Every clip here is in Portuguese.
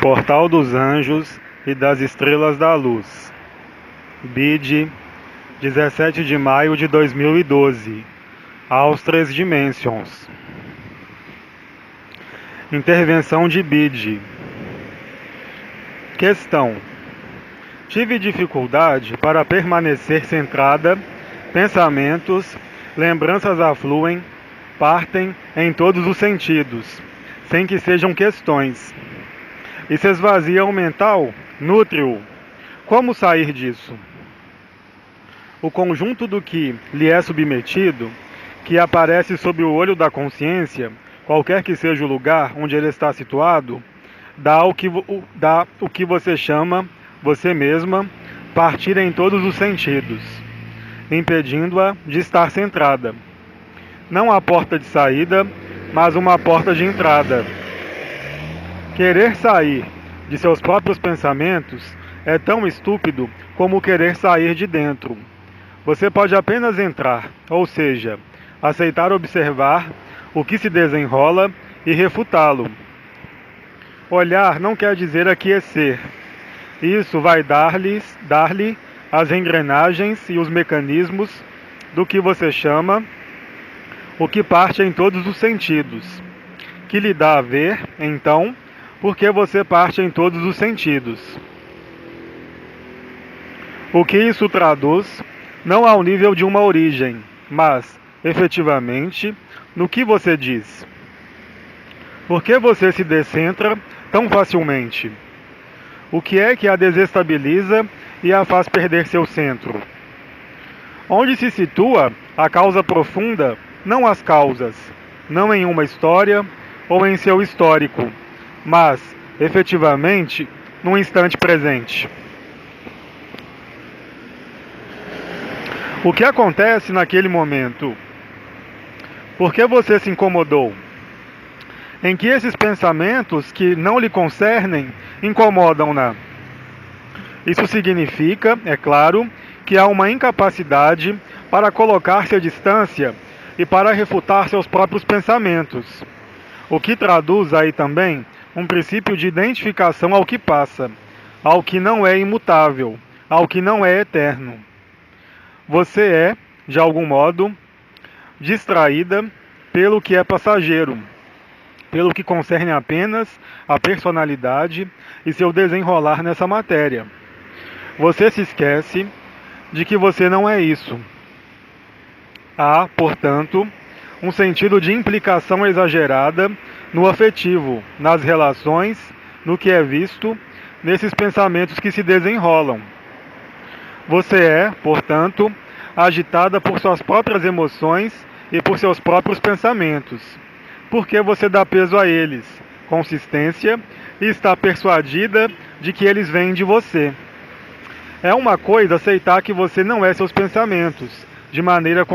Portal dos Anjos e das Estrelas da Luz. BID, 17 de maio de 2012. Aos 3 Dimensions. Intervenção de BID. Questão: tive dificuldade para permanecer centrada, pensamentos, lembranças afluem, partem em todos os sentidos, sem que sejam questões. E se esvazia o mental, nutre-o. Como sair disso? O conjunto do que lhe é submetido, que aparece sob o olho da consciência, qualquer que seja o lugar onde ele está situado, dá o que você chama, você mesma, partir em todos os sentidos, impedindo-a de estar centrada. Não há porta de saída, mas uma porta de entrada. Querer sair de seus próprios pensamentos é tão estúpido como querer sair de dentro. Você pode apenas entrar, ou seja, aceitar observar o que se desenrola e refutá-lo. Olhar não quer dizer aquecer. Isso vai dar-lhe as engrenagens e os mecanismos do que você chama o que parte em todos os sentidos, que lhe dá a ver, então, porque você parte em todos os sentidos. O que isso traduz não ao nível de uma origem, mas, efetivamente, no que você diz. Por que você se descentra tão facilmente? O que é que a desestabiliza e a faz perder seu centro? Onde se situa a causa profunda, não as causas, não em uma história ou em seu histórico, mas, efetivamente, no instante presente. O que acontece naquele momento? Por que você se incomodou? Em que esses pensamentos que não lhe concernem incomodam-na? Isso significa, é claro, que há uma incapacidade para colocar-se à distância e para refutar seus próprios pensamentos. O que traduz aí também um princípio de identificação ao que passa, ao que não é imutável, ao que não é eterno. Você é, de algum modo, distraída pelo que é passageiro, pelo que concerne apenas a personalidade e seu desenrolar nessa matéria. Você se esquece de que você não é isso. Há, portanto, um sentido de implicação exagerada no afetivo, nas relações, no que é visto, nesses pensamentos que se desenrolam. Você é, portanto, agitada por suas próprias emoções e por seus próprios pensamentos, porque você dá peso a eles, consistência, e está persuadida de que eles vêm de você. É uma coisa aceitar que você não é seus pensamentos, de maneira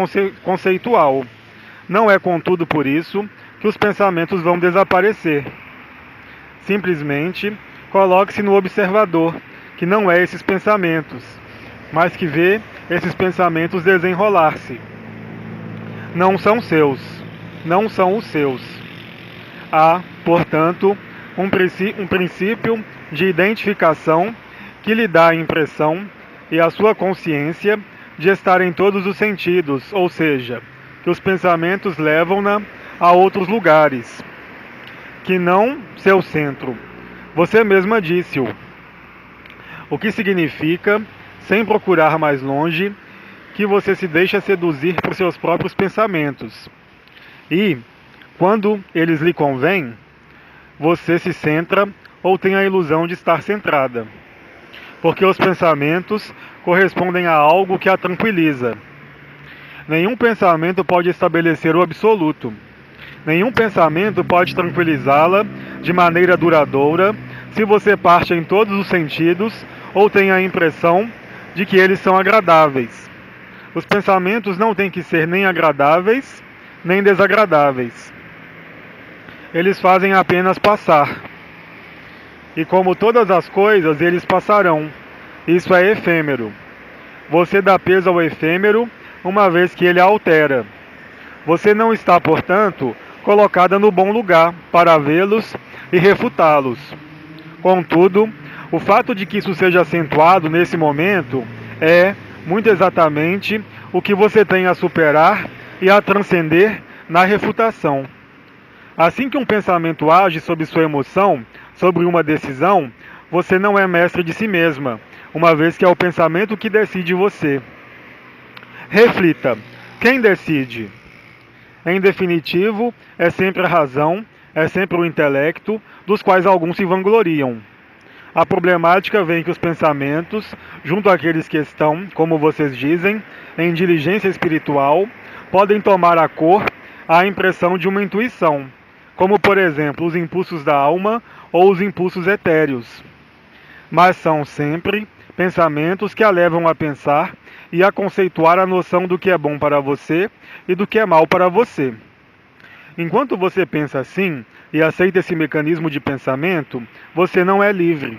conceitual. Não é, contudo, por isso que os pensamentos vão desaparecer. Simplesmente, coloque-se no observador, que não é esses pensamentos, mas que vê esses pensamentos desenrolar-se. Não são seus, não são os seus. Há, portanto, um princípio de identificação que lhe dá a impressão e a sua consciência de estar em todos os sentidos, ou seja, que os pensamentos levam-na a outros lugares, que não seu centro. Você mesma disse-o. O que significa, sem procurar mais longe, que você se deixa seduzir por seus próprios pensamentos. E, quando eles lhe convêm, você se centra ou tem a ilusão de estar centrada. Porque os pensamentos correspondem a algo que a tranquiliza. Nenhum pensamento pode estabelecer o absoluto. Nenhum pensamento pode tranquilizá-la de maneira duradoura se você parte em todos os sentidos ou tem a impressão de que eles são agradáveis. Os pensamentos não têm que ser nem agradáveis, nem desagradáveis. Eles fazem apenas passar. E como todas as coisas, eles passarão. Isso é efêmero. Você dá peso ao efêmero, uma vez que ele a altera. Você não está, portanto, colocada no bom lugar para vê-los e refutá-los. Contudo, o fato de que isso seja acentuado nesse momento é, muito exatamente, o que você tem a superar e a transcender na refutação. Assim que um pensamento age sobre sua emoção, sobre uma decisão, você não é mestre de si mesma, uma vez que é o pensamento que decide você. Reflita: quem decide? Em definitivo, é sempre a razão, é sempre o intelecto, dos quais alguns se vangloriam. A problemática vem que os pensamentos, junto àqueles que estão, como vocês dizem, em diligência espiritual, podem tomar a cor, a impressão de uma intuição, como por exemplo os impulsos da alma ou os impulsos etéreos. Mas são sempre pensamentos que a levam a pensar e a conceituar a noção do que é bom para você e do que é mal para você. Enquanto você pensa assim e aceita esse mecanismo de pensamento, você não é livre.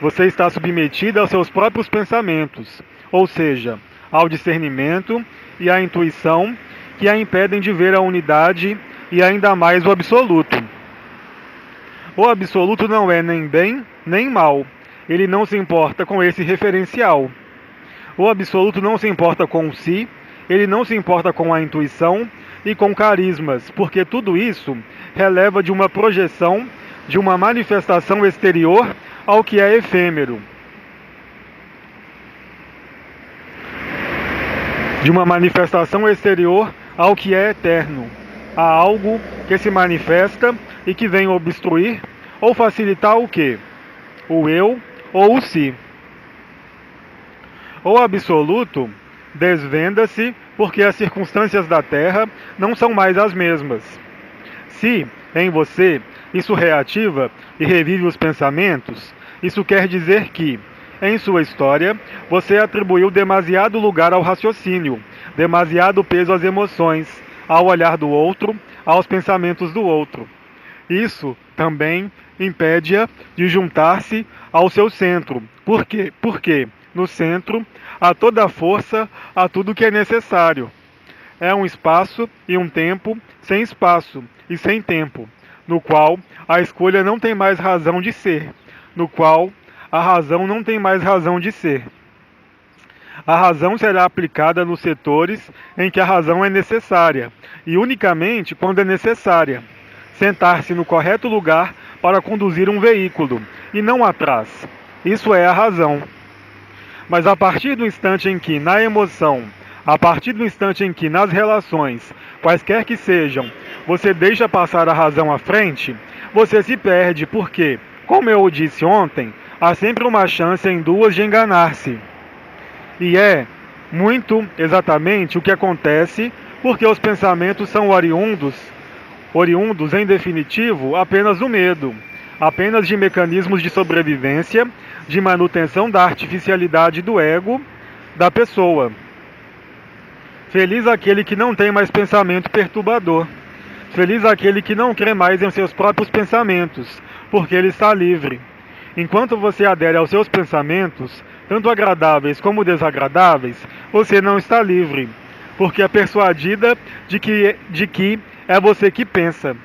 Você está submetida aos seus próprios pensamentos, ou seja, ao discernimento e à intuição que a impedem de ver a unidade e ainda mais o absoluto. O absoluto não é nem bem nem mal. Ele não se importa com esse referencial. O absoluto não se importa com si, ele não se importa com a intuição e com carismas, porque tudo isso releva de uma projeção, de uma manifestação exterior ao que é efêmero. De uma manifestação exterior ao que é eterno. Há algo que se manifesta e que vem obstruir ou facilitar o quê? O eu ou o si. O absoluto desvenda-se porque as circunstâncias da Terra não são mais as mesmas. Se, em você, isso reativa e revive os pensamentos, isso quer dizer que, em sua história, você atribuiu demasiado lugar ao raciocínio, demasiado peso às emoções, ao olhar do outro, aos pensamentos do outro. Isso também impede-a de juntar-se ao seu centro. Por quê? Porque no centro há toda a força, há tudo o que é necessário. É um espaço e um tempo sem espaço e sem tempo, no qual a escolha não tem mais razão de ser, no qual a razão não tem mais razão de ser. A razão será aplicada nos setores em que a razão é necessária, e unicamente quando é necessária. Sentar-se no correto lugar para conduzir um veículo, e não atrás. Isso é a razão. Mas a partir do instante em que, na emoção, a partir do instante em que, nas relações, quaisquer que sejam, você deixa passar a razão à frente, você se perde porque, como eu disse ontem, há sempre uma chance em duas de enganar-se. E é muito exatamente o que acontece porque os pensamentos são oriundos em definitivo, apenas do medo, apenas de mecanismos de sobrevivência, de manutenção da artificialidade do ego da pessoa. Feliz aquele que não tem mais pensamento perturbador. Feliz aquele que não crê mais em seus próprios pensamentos, porque ele está livre. Enquanto você adere aos seus pensamentos, tanto agradáveis como desagradáveis, você não está livre, porque é persuadida de que é você que pensa.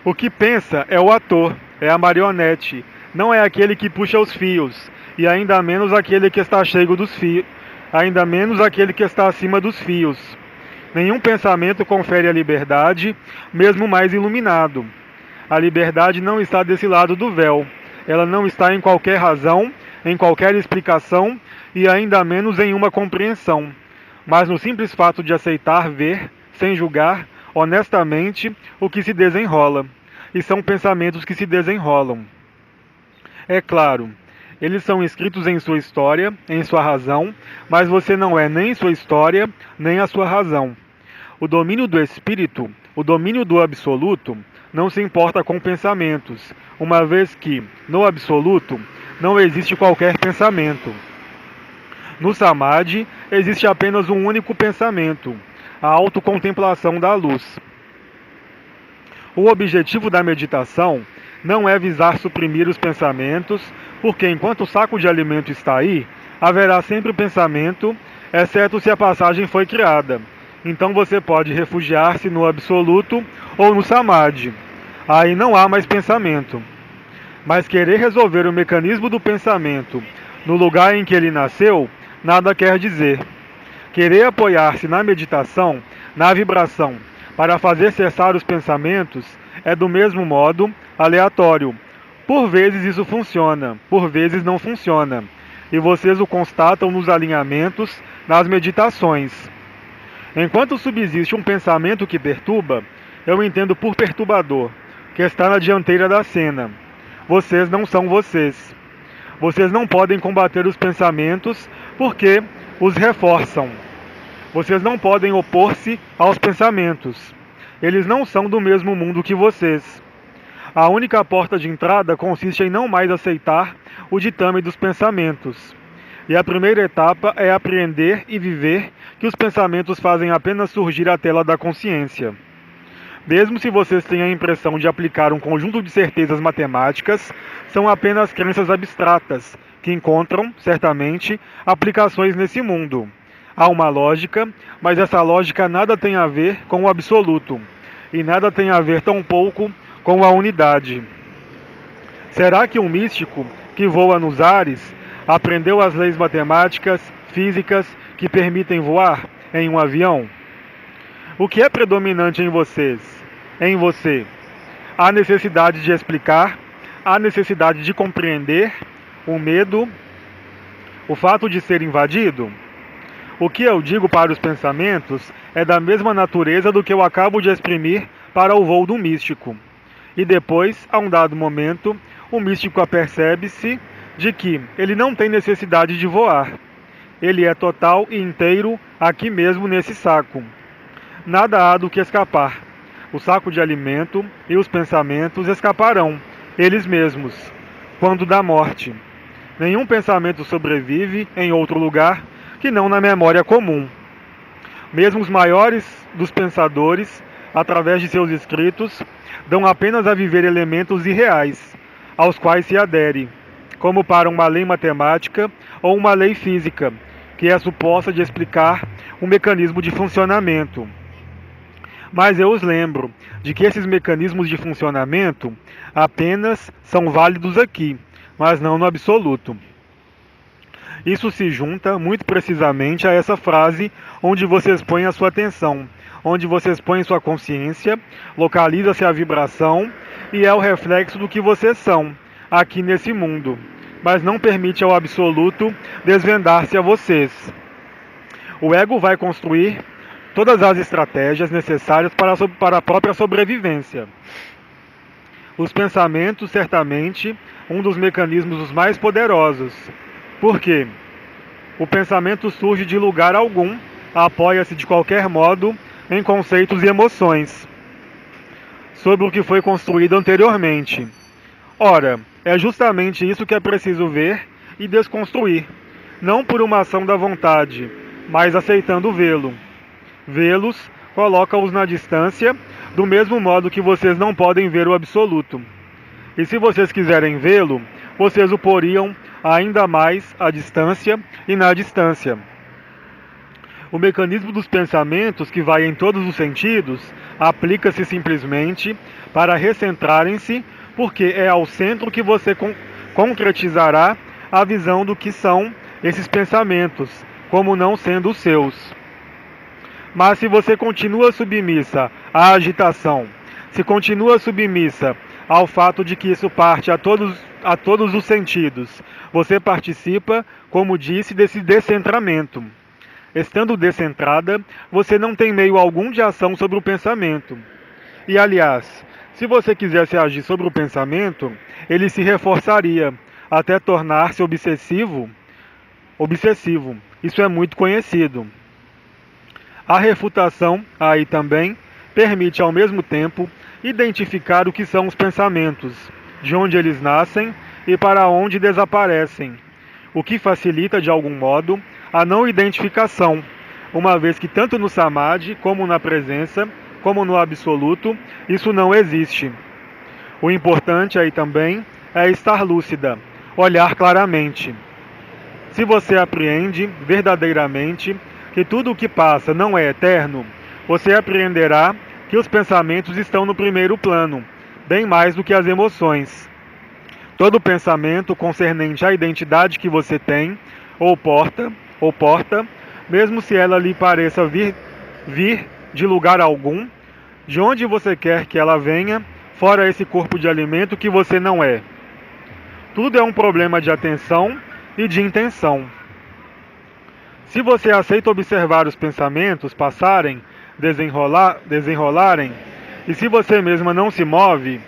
O que pensa é o ator, é a marionete, não é aquele que puxa os fios, e ainda menos aquele que está cheio dos fios, ainda menos aquele que está acima dos fios. Nenhum pensamento confere a liberdade, mesmo mais iluminado. A liberdade não está desse lado do véu. Ela não está em qualquer razão, em qualquer explicação e ainda menos em uma compreensão, mas no simples fato de aceitar ver, sem julgar, honestamente, o que se desenrola. E são pensamentos que se desenrolam. É claro, eles são escritos em sua história, em sua razão, mas você não é nem sua história, nem a sua razão. O domínio do espírito, o domínio do absoluto, não se importa com pensamentos, uma vez que, no absoluto, não existe qualquer pensamento. No Samadhi, existe apenas um único pensamento, a autocontemplação da luz. O objetivo da meditação não é visar suprimir os pensamentos, porque enquanto o saco de alimento está aí, haverá sempre pensamento, exceto se a passagem foi criada. Então você pode refugiar-se no absoluto ou no Samadhi. Aí não há mais pensamento. Mas querer resolver o mecanismo do pensamento no lugar em que ele nasceu, nada quer dizer. Querer apoiar-se na meditação, na vibração, para fazer cessar os pensamentos, é do mesmo modo aleatório. Por vezes isso funciona, por vezes não funciona. E vocês o constatam nos alinhamentos, nas meditações. Enquanto subsiste um pensamento que perturba, eu entendo por perturbador, que está na dianteira da cena. Vocês não são vocês. Vocês não podem combater os pensamentos porque os reforçam. Vocês não podem opor-se aos pensamentos. Eles não são do mesmo mundo que vocês. A única porta de entrada consiste em não mais aceitar o ditame dos pensamentos. E a primeira etapa é apreender e viver que os pensamentos fazem apenas surgir a tela da consciência. Mesmo se vocês têm a impressão de aplicar um conjunto de certezas matemáticas, são apenas crenças abstratas, que encontram, certamente, aplicações nesse mundo. Há uma lógica, mas essa lógica nada tem a ver com o absoluto, e nada tem a ver tampouco com a unidade. Será que um místico que voa nos ares aprendeu as leis matemáticas, físicas que permitem voar em um avião? O que é predominante em vocês? Em você? A necessidade de explicar, a necessidade de compreender, o medo, o fato de ser invadido? O que eu digo para os pensamentos é da mesma natureza do que eu acabo de exprimir para o voo do místico. E depois, a um dado momento, o místico apercebe-se de que ele não tem necessidade de voar. Ele é total e inteiro aqui mesmo nesse saco. Nada há do que escapar. O saco de alimento e os pensamentos escaparão, eles mesmos, quando da morte. Nenhum pensamento sobrevive em outro lugar que não na memória comum. Mesmo os maiores dos pensadores, através de seus escritos, dão apenas a viver elementos irreais, aos quais se adere, como para uma lei matemática ou uma lei física, que é suposta de explicar um mecanismo de funcionamento. Mas eu os lembro de que esses mecanismos de funcionamento apenas são válidos aqui, mas não no absoluto. Isso se junta muito precisamente a essa frase onde vocês põem a sua atenção, onde vocês põem sua consciência, localiza-se a vibração e é o reflexo do que vocês são, aqui nesse mundo, mas não permite ao absoluto desvendar-se a vocês. O ego vai construir todas as estratégias necessárias para a própria sobrevivência. Os pensamentos, certamente, um dos mecanismos os mais poderosos. Por quê? O pensamento surge de lugar algum, apoia-se de qualquer modo em conceitos e emoções sobre o que foi construído anteriormente. Ora, é justamente isso que é preciso ver e desconstruir, não por uma ação da vontade, mas aceitando vê-lo. Vê-los coloca-os na distância, do mesmo modo que vocês não podem ver o absoluto. E se vocês quiserem vê-lo, vocês o poriam ainda mais à distância e na distância. O mecanismo dos pensamentos, que vai em todos os sentidos, aplica-se simplesmente para recentrarem-se, porque é ao centro que você concretizará a visão do que são esses pensamentos, como não sendo os seus. Mas se você continua submissa à agitação, se continua submissa ao fato de que isso parte a todos os sentidos, você participa, como disse, desse descentramento. Estando descentrada, você não tem meio algum de ação sobre o pensamento. E, aliás, se você quisesse agir sobre o pensamento, ele se reforçaria, até tornar-se obsessivo. Isso é muito conhecido. A refutação, aí também, permite ao mesmo tempo identificar o que são os pensamentos, de onde eles nascem e para onde desaparecem, o que facilita, de algum modo, a não identificação, uma vez que tanto no samadhi, como na presença, como no absoluto, isso não existe. O importante aí também é estar lúcida, olhar claramente. Se você apreende verdadeiramente que tudo o que passa não é eterno, você apreenderá que os pensamentos estão no primeiro plano, bem mais do que as emoções. Todo pensamento concernente à identidade que você tem ou porta, mesmo se ela lhe pareça vir de lugar algum, de onde você quer que ela venha, fora esse corpo de alimento que você não é. Tudo é um problema de atenção e de intenção. Se você aceita observar os pensamentos passarem, desenrolarem, e se você mesma não se move,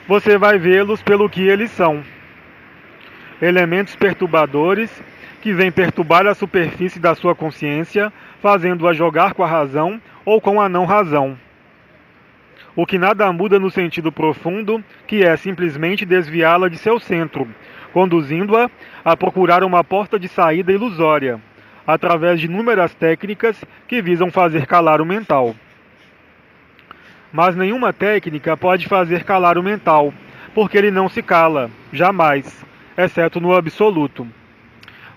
você vai vê-los pelo que eles são. Elementos perturbadores que vêm perturbar a superfície da sua consciência, fazendo-a jogar com a razão ou com a não razão. O que nada muda no sentido profundo, que é simplesmente desviá-la de seu centro, conduzindo-a a procurar uma porta de saída ilusória, através de inúmeras técnicas que visam fazer calar o mental. Mas nenhuma técnica pode fazer calar o mental, porque ele não se cala, jamais, exceto no absoluto.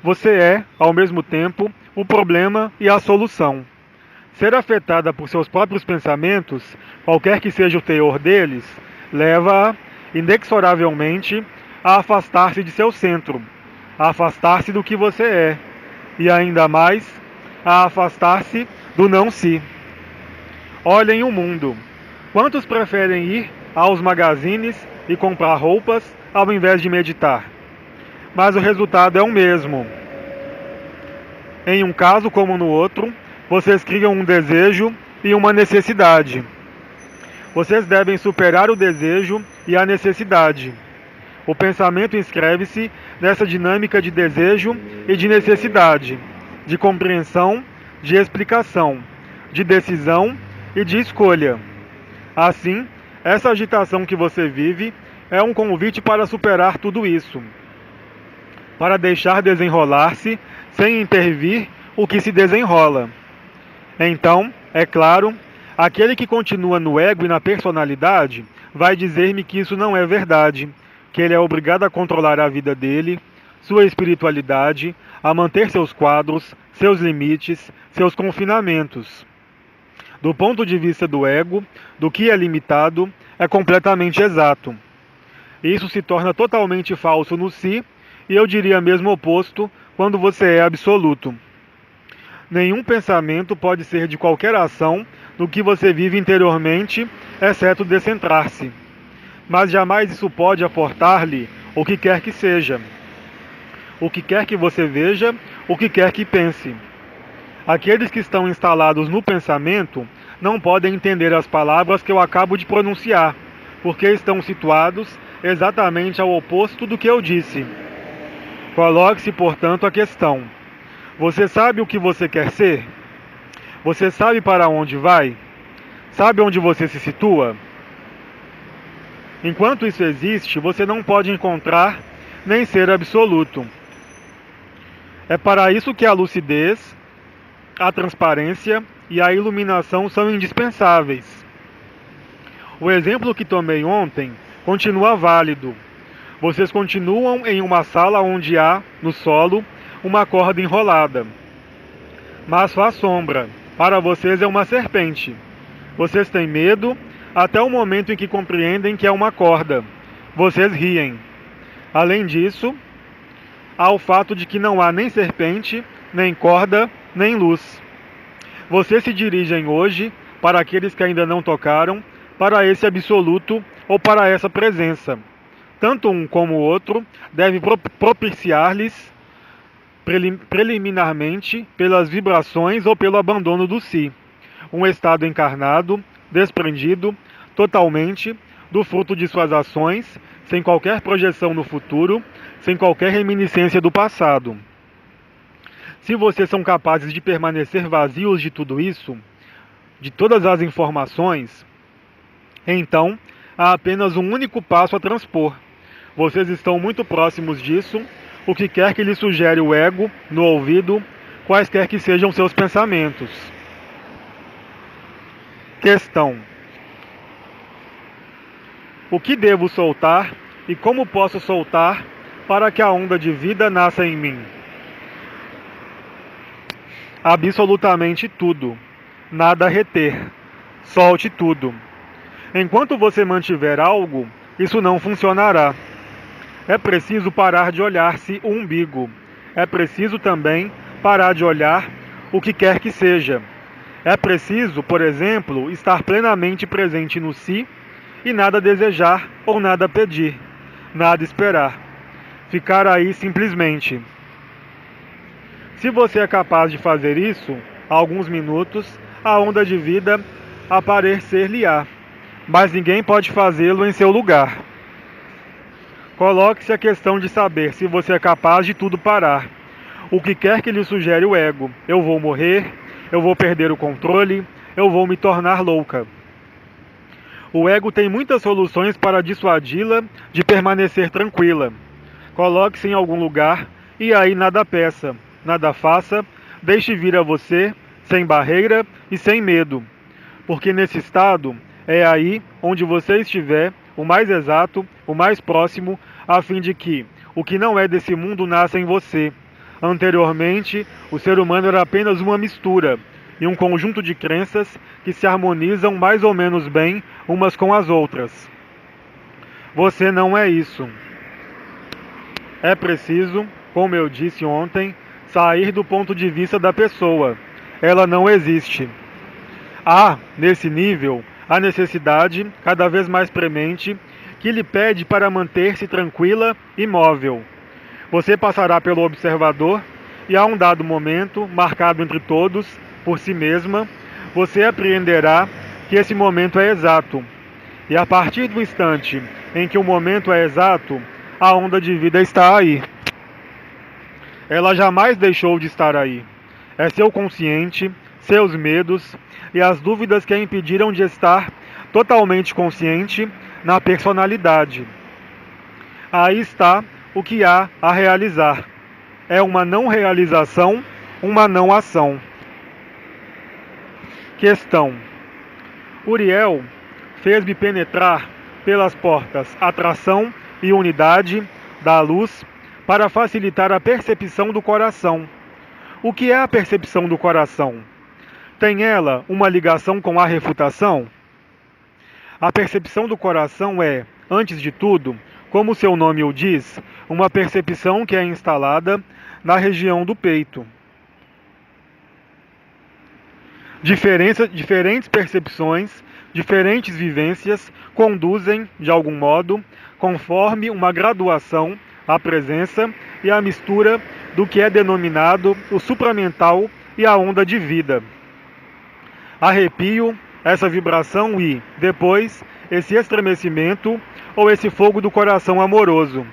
Você é, ao mesmo tempo, o problema e a solução. Ser afetada por seus próprios pensamentos, qualquer que seja o teor deles, leva-a, inexoravelmente, a afastar-se de seu centro, a afastar-se do que você é, e ainda mais, a afastar-se do não-si. Olhem o mundo. Quantos preferem ir aos magazines e comprar roupas ao invés de meditar? Mas o resultado é o mesmo. Em um caso como no outro, vocês criam um desejo e uma necessidade. Vocês devem superar o desejo e a necessidade. O pensamento inscreve-se nessa dinâmica de desejo e de necessidade, de compreensão, de explicação, de decisão e de escolha. Assim, essa agitação que você vive é um convite para superar tudo isso, para deixar desenrolar-se sem intervir o que se desenrola. Então, é claro, aquele que continua no ego e na personalidade vai dizer-me que isso não é verdade, que ele é obrigado a controlar a vida dele, sua espiritualidade, a manter seus quadros, seus limites, seus confinamentos. Do ponto de vista do ego, do que é limitado, é completamente exato. Isso se torna totalmente falso no si, e eu diria mesmo o oposto quando você é absoluto. Nenhum pensamento pode ser de qualquer ação no que você vive interiormente, exceto descentrar-se. Mas jamais isso pode aportar-lhe o que quer que seja, o que quer que você veja, o que quer que pense. Aqueles que estão instalados no pensamento não podem entender as palavras que eu acabo de pronunciar, porque estão situados exatamente ao oposto do que eu disse. Coloque-se, portanto, a questão: você sabe o que você quer ser? Você sabe para onde vai? Sabe onde você se situa? Enquanto isso existe, você não pode encontrar nem ser absoluto. É para isso que a lucidez, a transparência e a iluminação são indispensáveis. O exemplo que tomei ontem continua válido. Vocês continuam em uma sala onde há, no solo, uma corda enrolada. Mas faz sombra. Para vocês é uma serpente. Vocês têm medo até o momento em que compreendem que é uma corda. Vocês riem. Além disso, há o fato de que não há nem serpente, nem corda, nem luz. Vocês se dirigem hoje, para aqueles que ainda não tocaram, para esse absoluto ou para essa presença. Tanto um como o outro deve propiciar-lhes preliminarmente pelas vibrações ou pelo abandono do si, um estado encarnado, desprendido totalmente do fruto de suas ações, sem qualquer projeção no futuro, sem qualquer reminiscência do passado. Se vocês são capazes de permanecer vazios de tudo isso, de todas as informações, então há apenas um único passo a transpor. Vocês estão muito próximos disso, o que quer que lhe sugere o ego no ouvido, quaisquer que sejam seus pensamentos. Questão: o que devo soltar e como posso soltar para que a onda de vida nasça em mim? Absolutamente tudo. Nada a reter. Solte tudo. Enquanto você mantiver algo, isso não funcionará. É preciso parar de olhar-se o umbigo. É preciso também parar de olhar o que quer que seja. É preciso, por exemplo, estar plenamente presente no si e nada desejar ou nada pedir, nada esperar. Ficar aí simplesmente. Se você é capaz de fazer isso, há alguns minutos, a onda de vida aparecer-lhe-á, mas ninguém pode fazê-lo em seu lugar. Coloque-se a questão de saber se você é capaz de tudo parar. O que quer que lhe sugere o ego: eu vou morrer, eu vou perder o controle, eu vou me tornar louca. O ego tem muitas soluções para dissuadi-la de permanecer tranquila. Coloque-se em algum lugar e aí nada peça, nada faça, deixe vir a você, sem barreira e sem medo. Porque nesse estado é aí onde você estiver, o mais exato, o mais próximo, a fim de que o que não é desse mundo nasça em você. Anteriormente, o ser humano era apenas uma mistura e um conjunto de crenças que se harmonizam mais ou menos bem umas com as outras. Você não é isso. É preciso, como eu disse ontem, sair do ponto de vista da pessoa. Ela não existe. Há, nesse nível, a necessidade, cada vez mais premente, que lhe pede para manter-se tranquila e móvel. Você passará pelo observador e, a um dado momento, marcado entre todos, por si mesma, você apreenderá que esse momento é exato. E a partir do instante em que o momento é exato, a onda de vida está aí. Ela jamais deixou de estar aí. É seu consciente, seus medos e as dúvidas que a impediram de estar totalmente consciente na personalidade. Aí está o que há a realizar. É uma não realização, uma não ação. Questão. Uriel fez-me penetrar pelas portas atração e unidade da luz para facilitar a percepção do coração. O que é a percepção do coração? Tem ela uma ligação com a refutação? A percepção do coração é, antes de tudo, como seu nome o diz, uma percepção que é instalada na região do peito. Diferentes percepções, diferentes vivências conduzem, de algum modo, conforme uma graduação, a presença e a mistura do que é denominado o supramental e a onda de vida. Arrepio, essa vibração e, depois, esse estremecimento ou esse fogo do coração amoroso.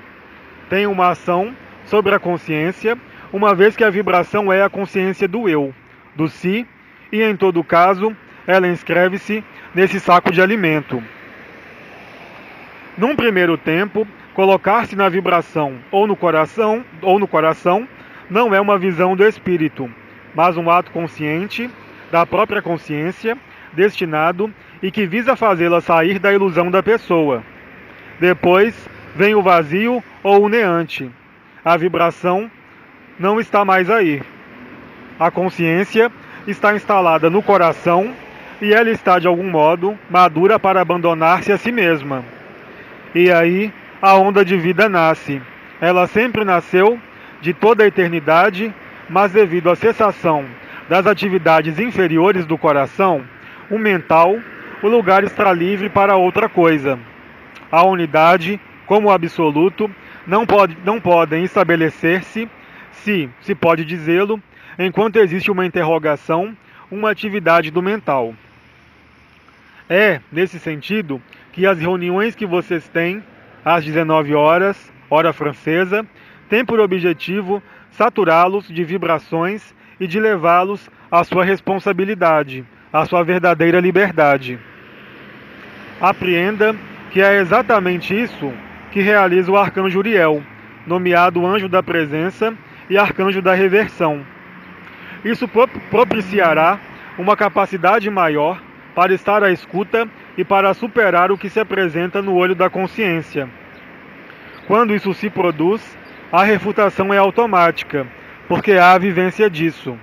Tem uma ação sobre a consciência, uma vez que a vibração é a consciência do eu, do si, e em todo caso, ela inscreve-se nesse saco de alimento. Num primeiro tempo, colocar-se na vibração ou no coração não é uma visão do espírito, mas um ato consciente da própria consciência, destinado e que visa fazê-la sair da ilusão da pessoa. Depois vem o vazio ou o neante. A vibração não está mais aí. A consciência está instalada no coração e ela está, de algum modo, madura para abandonar-se a si mesma. E aí a onda de vida nasce. Ela sempre nasceu de toda a eternidade, mas devido à cessação das atividades inferiores do coração, o mental, o lugar está livre para outra coisa. A unidade, como o absoluto, não podem estabelecer-se, se pode dizê-lo, enquanto existe uma interrogação, uma atividade do mental. É, nesse sentido, que as reuniões que vocês têm, às 19 horas, hora francesa, têm por objetivo saturá-los de vibrações e de levá-los à sua responsabilidade, à sua verdadeira liberdade. Apreenda que é exatamente isso que realiza o arcanjo Uriel, nomeado anjo da presença e arcanjo da reversão. Isso propiciará uma capacidade maior para estar à escuta e para superar o que se apresenta no olho da consciência. Quando isso se produz, a refutação é automática, porque há a vivência disso.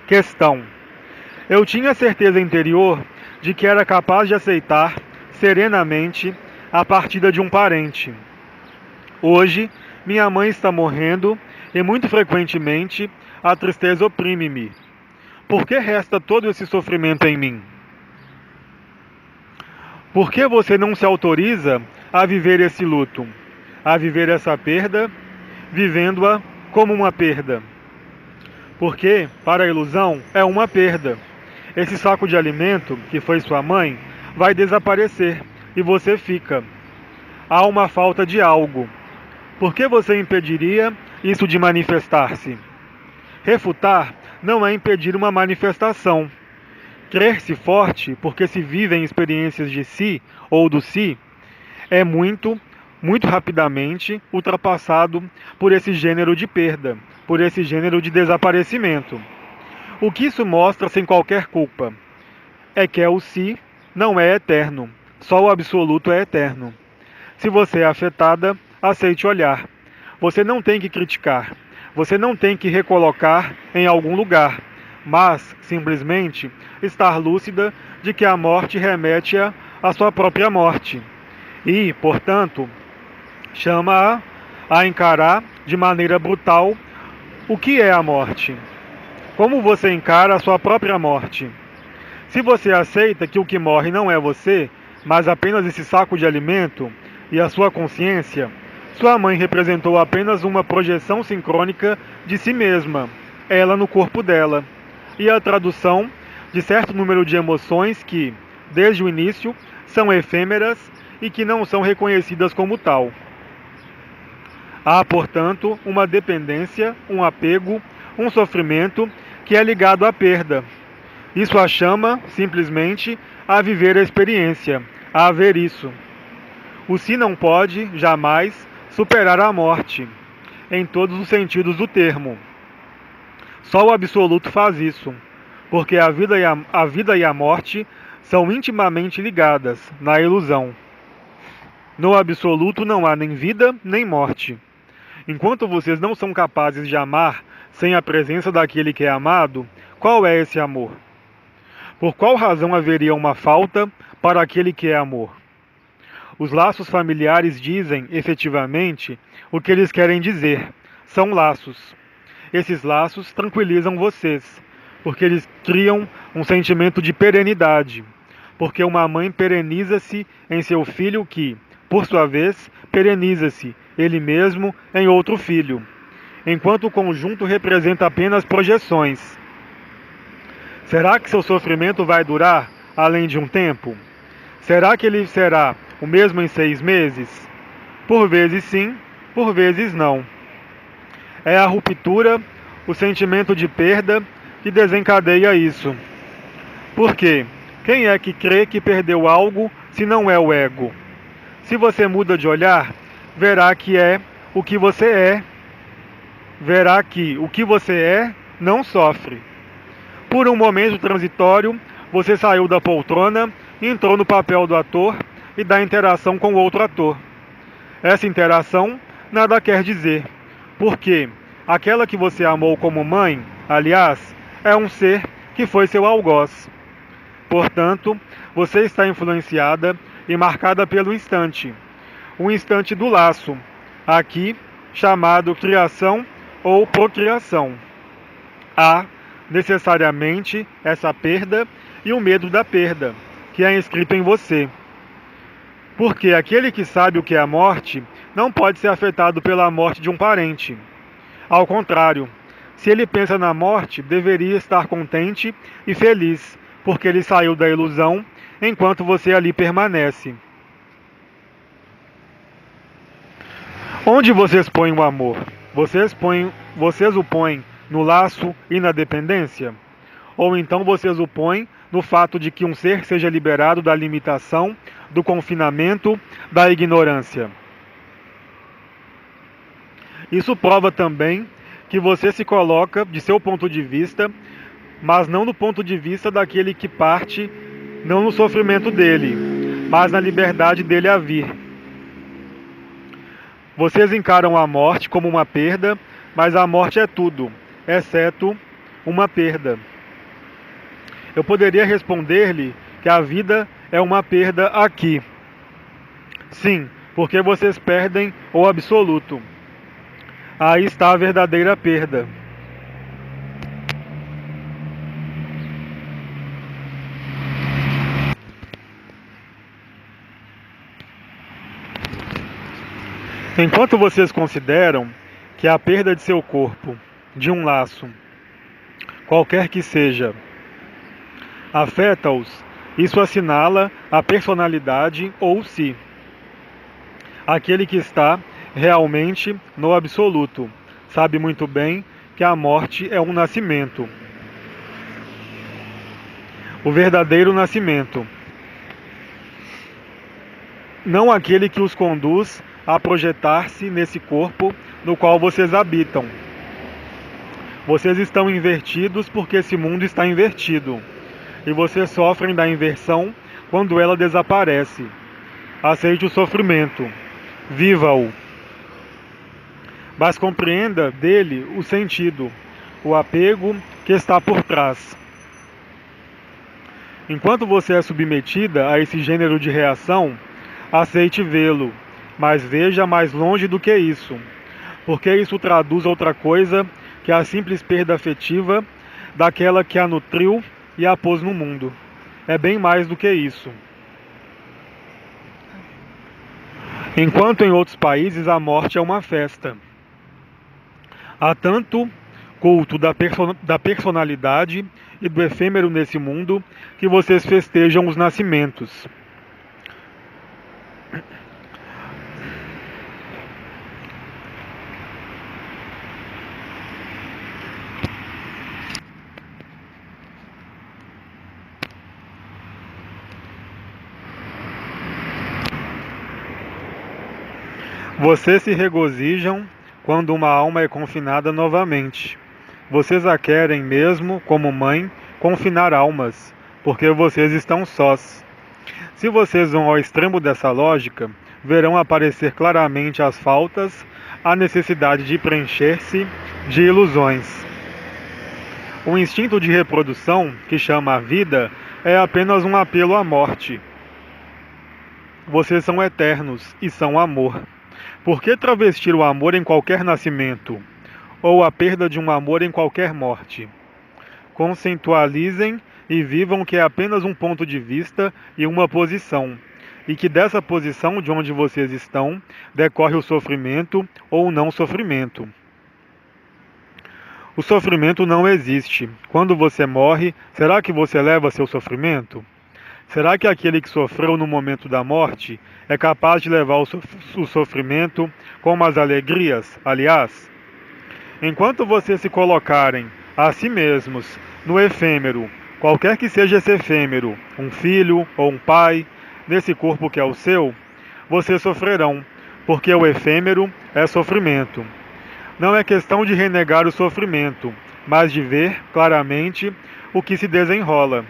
Questão. Eu tinha certeza interior de que era capaz de aceitar, serenamente, a partida de um parente. Hoje, minha mãe está morrendo e muito frequentemente a tristeza oprime-me. Por que resta todo esse sofrimento em mim? Por que você não se autoriza a viver esse luto, a viver essa perda, vivendo-a como uma perda? Porque, para a ilusão, é uma perda. Esse saco de alimento, que foi sua mãe, vai desaparecer e você fica. Há uma falta de algo. Por que você impediria isso de manifestar-se? Refutar não é impedir uma manifestação. Crer-se forte porque se vivem experiências de si ou do si é muito rapidamente ultrapassado por esse gênero de perda, por esse gênero de desaparecimento. O que isso mostra sem qualquer culpa é que o si não é eterno, só o absoluto é eterno. Se você é afetada, aceite olhar. Você não tem que criticar, você não tem que recolocar em algum lugar, mas simplesmente estar lúcida de que a morte remete-a à sua própria morte. E, portanto, chama-a a encarar de maneira brutal o que é a morte. Como você encara a sua própria morte? Se você aceita que o que morre não é você, mas apenas esse saco de alimento e a sua consciência, sua mãe representou apenas uma projeção sincrônica de si mesma, ela no corpo dela, e a tradução de certo número de emoções que, desde o início, são efêmeras e que não são reconhecidas como tal. Há, portanto, uma dependência, um apego, um sofrimento que é ligado à perda. Isso a chama, simplesmente, a viver a experiência, a ver isso. O si não pode, jamais, superar a morte, em todos os sentidos do termo. Só o absoluto faz isso, porque a vida e a morte são intimamente ligadas, na ilusão. No absoluto não há nem vida, nem morte. Enquanto vocês não são capazes de amar sem a presença daquele que é amado, qual é esse amor? Por qual razão haveria uma falta para aquele que é amor? Os laços familiares dizem, efetivamente, o que eles querem dizer. São laços. Esses laços tranquilizam vocês, porque eles criam um sentimento de perenidade. Porque uma mãe pereniza-se em seu filho que, por sua vez, pereniza-se, ele mesmo, em outro filho. Enquanto o conjunto representa apenas projeções. Será que seu sofrimento vai durar além de um tempo? Será que ele será o mesmo em 6 meses? Por vezes sim, por vezes não. É a ruptura, o sentimento de perda que desencadeia isso. Por quê? Quem é que crê que perdeu algo se não é o ego? Se você muda de olhar, verá que é o que você é. Verá que o que você é não sofre. Por um momento transitório, você saiu da poltrona e entrou no papel do ator e da interação com outro ator. Essa interação nada quer dizer, porque aquela que você amou como mãe, aliás, é um ser que foi seu algoz. Portanto, você está influenciada e marcada pelo instante, o instante do laço, aqui chamado criação ou procriação. Há, necessariamente, essa perda e o medo da perda, que é inscrito em você. Porque aquele que sabe o que é a morte não pode ser afetado pela morte de um parente. Ao contrário, se ele pensa na morte, deveria estar contente e feliz, porque ele saiu da ilusão enquanto você ali permanece. Onde vocês põem o amor? Vocês o põem no laço e na dependência? Ou então vocês o põem no fato de que um ser seja liberado da limitação, do confinamento, da ignorância? Isso prova também que você se coloca de seu ponto de vista, mas não do ponto de vista daquele que parte, não no sofrimento dele, mas na liberdade dele a vir. Vocês encaram a morte como uma perda, mas a morte é tudo, exceto uma perda. Eu poderia responder-lhe que a vida é uma perda aqui. Sim, porque vocês perdem o absoluto. Aí está a verdadeira perda. Enquanto vocês consideram que a perda de seu corpo, de um laço, qualquer que seja, afeta-os, isso assinala a personalidade ou o si. Aquele que está realmente no absoluto sabe muito bem que a morte é um nascimento. O verdadeiro nascimento. Não aquele que os conduz a projetar-se nesse corpo no qual vocês habitam. Vocês estão invertidos porque esse mundo está invertido. E vocês sofrem da inversão quando ela desaparece. Aceite o sofrimento. Viva-o. Mas compreenda dele o sentido, o apego que está por trás. Enquanto você é submetida a esse gênero de reação, aceite vê-lo, mas veja mais longe do que isso, porque isso traduz outra coisa que a simples perda afetiva daquela que a nutriu e a pôs no mundo. É bem mais do que isso. Enquanto em outros países a morte é uma festa. Há tanto culto da personalidade e do efêmero nesse mundo que vocês festejam os nascimentos. Vocês se regozijam quando uma alma é confinada novamente. Vocês a querem mesmo, como mãe, confinar almas, porque vocês estão sós. Se vocês vão ao extremo dessa lógica, verão aparecer claramente as faltas, a necessidade de preencher-se de ilusões. O instinto de reprodução, que chama a vida, é apenas um apelo à morte. Vocês são eternos e são amor. Por que travestir o amor em qualquer nascimento, ou a perda de um amor em qualquer morte? Conceitualizem e vivam que é apenas um ponto de vista e uma posição, e que dessa posição de onde vocês estão decorre o sofrimento ou o não sofrimento. O sofrimento não existe. Quando você morre, será que você leva seu sofrimento? Será que aquele que sofreu no momento da morte é capaz de levar o sofrimento como as alegrias, aliás? Enquanto vocês se colocarem a si mesmos no efêmero, qualquer que seja esse efêmero, um filho ou um pai, nesse corpo que é o seu, vocês sofrerão, porque o efêmero é sofrimento. Não é questão de renegar o sofrimento, mas de ver claramente o que se desenrola.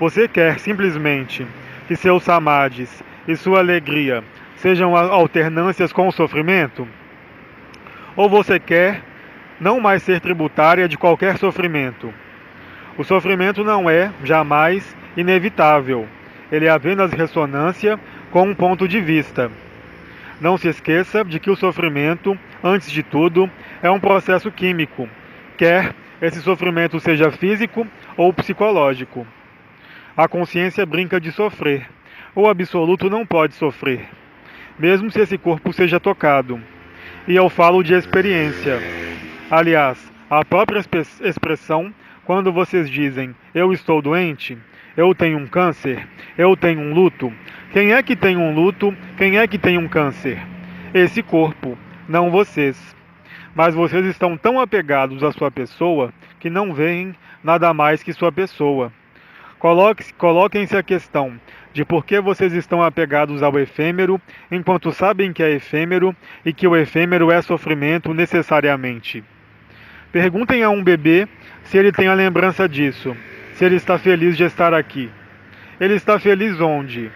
Você quer simplesmente que seus samadhis e sua alegria sejam alternâncias com o sofrimento? Ou você quer não mais ser tributária de qualquer sofrimento? O sofrimento não é, jamais, inevitável. Ele é apenas ressonância com um ponto de vista. Não se esqueça de que o sofrimento, antes de tudo, é um processo químico, quer esse sofrimento seja físico ou psicológico. A consciência brinca de sofrer. O absoluto não pode sofrer, mesmo se esse corpo seja tocado. E eu falo de experiência. Aliás, a própria expressão, quando vocês dizem eu estou doente, eu tenho um câncer, eu tenho um luto. Quem é que tem um luto? Quem é que tem um câncer? Esse corpo, não vocês. Mas vocês estão tão apegados à sua pessoa que não veem nada mais que sua pessoa. Coloquem-se a questão de por que vocês estão apegados ao efêmero, enquanto sabem que é efêmero e que o efêmero é sofrimento necessariamente. Perguntem a um bebê se ele tem a lembrança disso, se ele está feliz de estar aqui. Ele está feliz onde?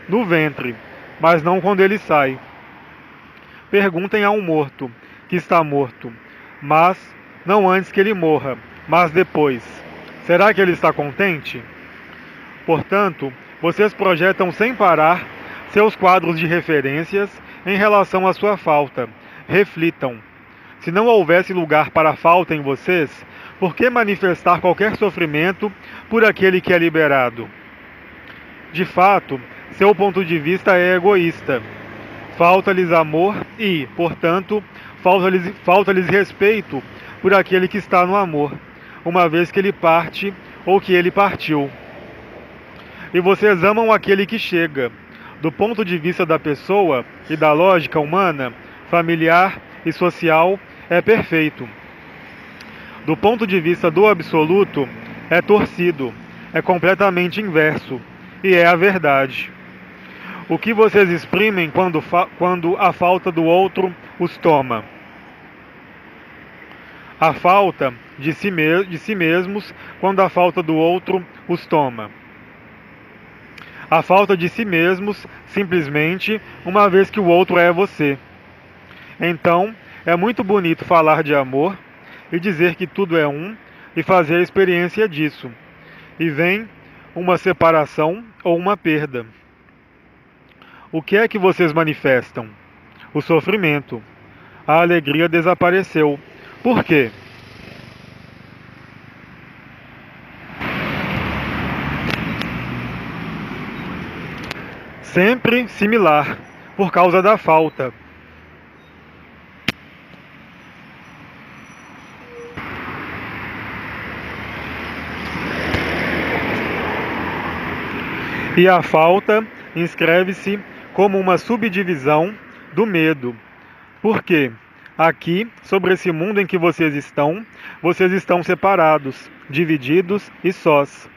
No ventre, mas não quando ele sai. Perguntem a um morto, que está morto, mas não antes que ele morra, mas depois. Será que ele está contente? Portanto, vocês projetam sem parar seus quadros de referências em relação à sua falta. Reflitam. Se não houvesse lugar para a falta em vocês, por que manifestar qualquer sofrimento por aquele que é liberado? De fato, seu ponto de vista é egoísta. Falta-lhes amor e, portanto, falta-lhes respeito por aquele que está no amor, uma vez que ele parte ou que ele partiu. E vocês amam aquele que chega. Do ponto de vista da pessoa e da lógica humana, familiar e social, é perfeito. Do ponto de vista do absoluto, é torcido, é completamente inverso, e é a verdade. O que vocês exprimem quando a falta do outro os toma? A falta de si mesmos quando a falta do outro os toma. A falta de si mesmos, simplesmente, uma vez que o outro é você. Então, é muito bonito falar de amor e dizer que tudo é um e fazer a experiência disso. E vem uma separação ou uma perda. O que é que vocês manifestam? O sofrimento. A alegria desapareceu. Por quê? Sempre similar, por causa da falta. E a falta inscreve-se como uma subdivisão do medo. Por quê? Aqui, sobre esse mundo em que vocês estão separados, divididos e sós.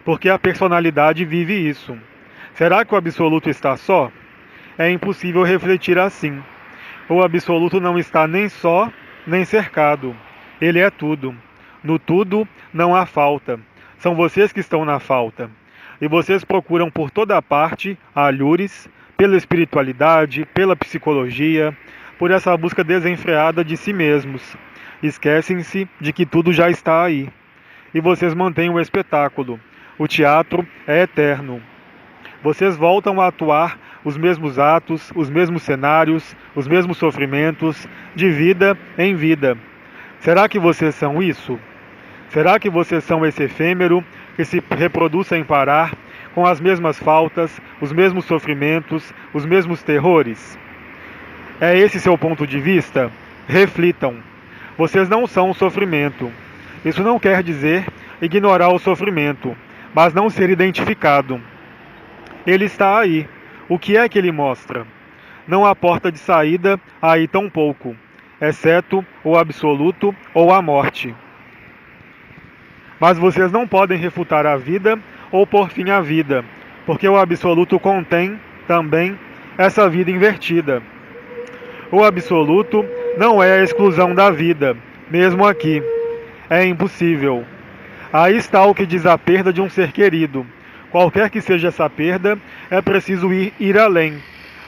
Porque a personalidade vive isso. Será que o absoluto está só? É impossível refletir assim. O absoluto não está nem só, nem cercado. Ele é tudo. No tudo não há falta. São vocês que estão na falta. E vocês procuram por toda parte alhures, pela espiritualidade, pela psicologia, por essa busca desenfreada de si mesmos. Esquecem-se de que tudo já está aí. E vocês mantêm o espetáculo. O teatro é eterno. Vocês voltam a atuar os mesmos atos, os mesmos cenários, os mesmos sofrimentos, de vida em vida. Será que vocês são isso? Será que vocês são esse efêmero que se reproduz sem parar, com as mesmas faltas, os mesmos sofrimentos, os mesmos terrores? É esse seu ponto de vista? Reflitam. Vocês não são o sofrimento. Isso não quer dizer ignorar o sofrimento, mas não ser identificado. Ele está aí. O que é que ele mostra? Não há porta de saída aí tampouco, exceto o absoluto ou a morte. Mas vocês não podem refutar a vida ou pôr fim à vida, porque o absoluto contém também essa vida invertida. O absoluto não é a exclusão da vida, mesmo aqui. É impossível. Aí está o que diz a perda de um ser querido. Qualquer que seja essa perda, é preciso ir além,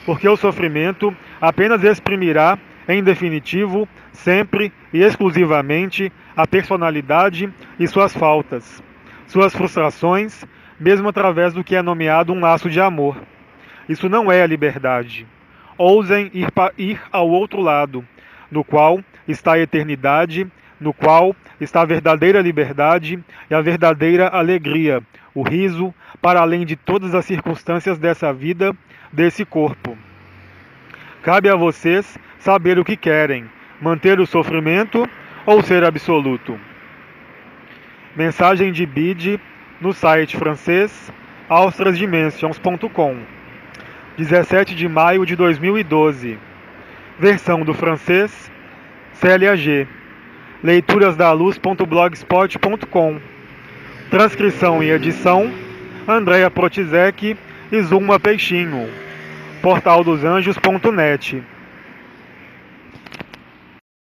porque o sofrimento apenas exprimirá, em definitivo, sempre e exclusivamente, a personalidade e suas faltas, suas frustrações, mesmo através do que é nomeado um laço de amor. Isso não é a liberdade. Ousem ir ao outro lado, no qual está a eternidade, no qual está a verdadeira liberdade e a verdadeira alegria, o riso, para além de todas as circunstâncias dessa vida, desse corpo. Cabe a vocês saber o que querem, manter o sofrimento ou ser absoluto. Mensagem de Bide no site francês austrasdimensions.com, 17 de maio de 2012. Versão do francês Célia G. leiturasdaluz.blogspot.com. Transcrição e edição Andréa Protizek e Zuma Peixinho. portaldosanjos.net.